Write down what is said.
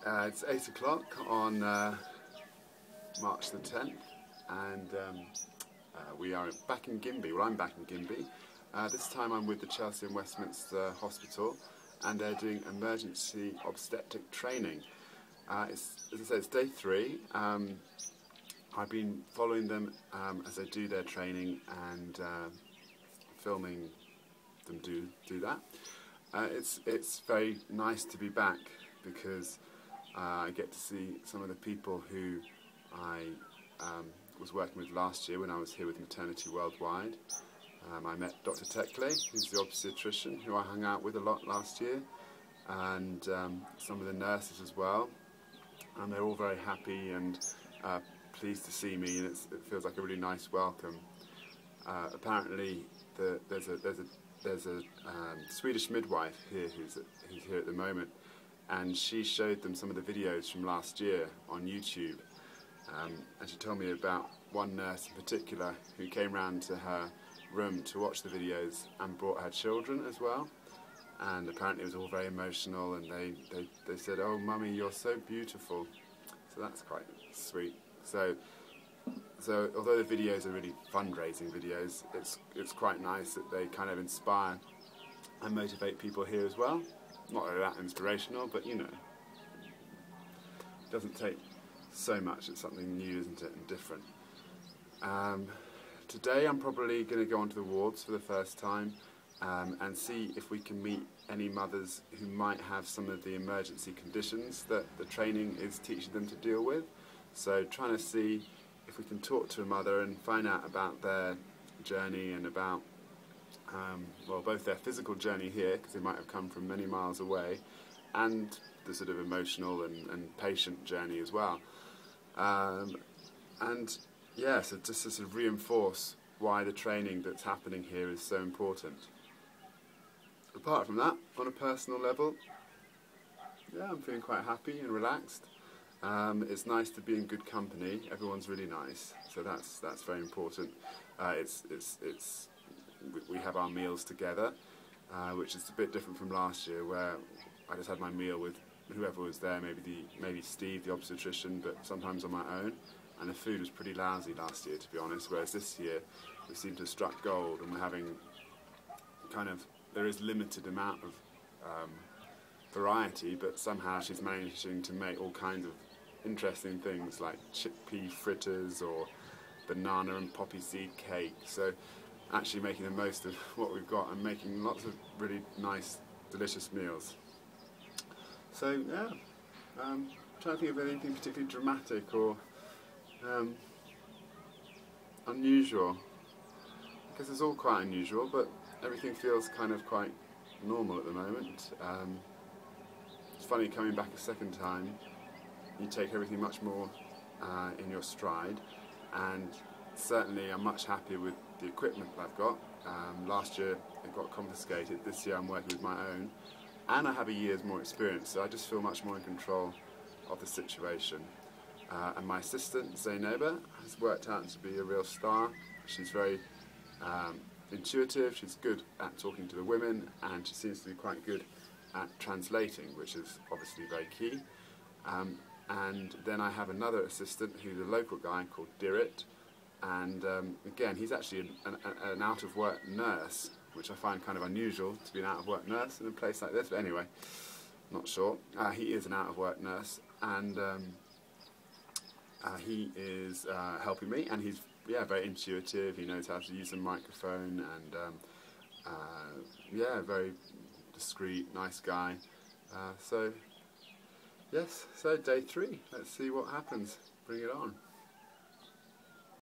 It's 8 o'clock on March the 10th, and we are back in Gimbie. Well, I'm back in Gimbie. This time I'm with the Chelsea and Westminster Hospital, and they're doing emergency obstetric training. As I said, it's day 3. I've been following them as they do their training and filming them do that. It's very nice to be back because I get to see some of the people who I was working with last year when I was here with Maternity Worldwide. I met Dr. Tekle, who's the obstetrician who I hung out with a lot last year, and some of the nurses as well, and they're all very happy and pleased to see me, and it feels like a really nice welcome. Apparently there's a Swedish midwife here who's here at the moment, and she showed them some of the videos from last year on YouTube, and she told me about one nurse in particular who came round to her room to watch the videos and brought her children as well, and apparently it was all very emotional, and they said, "Oh mummy, you're so beautiful," so that's quite sweet. So although the videos are really fundraising videos, it's quite nice that they kind of inspire and motivate people here as well. Not really that inspirational, but you know, it doesn't take so much. It's something new, isn't it, and different. Today I'm probably going to go onto the wards for the first time and see if we can meet any mothers who might have some of the emergency conditions that the training is teaching them to deal with. So trying to see if we can talk to a mother and find out about their journey and about well, both their physical journey here, because they might have come from many miles away, and the sort of emotional and patient journey as well. And yeah, so just to sort of reinforce why the training that's happening here is so important. Apart from that, on a personal level, yeah, I'm feeling quite happy and relaxed. It's nice to be in good company. Everyone's really nice, so that's very important. We have our meals together, which is a bit different from last year, where I just had my meal with whoever was there, maybe Steve, the obstetrician, but sometimes on my own. And the food was pretty lousy last year, to be honest. Whereas this year, we seem to have struck gold, and we're having there is limited amount of variety, but somehow she's managing to make all kinds of interesting things like chickpea fritters or banana and poppy seed cake. So actually making the most of what we've got and making lots of really nice, delicious meals. So yeah, I'm trying to think of anything particularly dramatic or unusual, because it's all quite unusual, but everything feels kind of quite normal at the moment. It's funny coming back a second time. You take everything much more in your stride, and certainly I'm much happier with the equipment that I've got. Last year it got confiscated. This year I'm working with my own, and I have a year's more experience, so I just feel much more in control of the situation. And my assistant, Zainaba, has worked out to be a real star. She's very intuitive, she's good at talking to the women, and she seems to be quite good at translating, which is obviously very key. And then I have another assistant who's a local guy called Dirit, and again, he's actually an out-of-work nurse, which I find kind of unusual to be an out-of-work nurse in a place like this, but anyway, not sure. He is an out-of-work nurse, and he is helping me, and he's very intuitive. He knows how to use a microphone, and yeah, very discreet, nice guy. So yes, so day 3. Let's see what happens. Bring it on.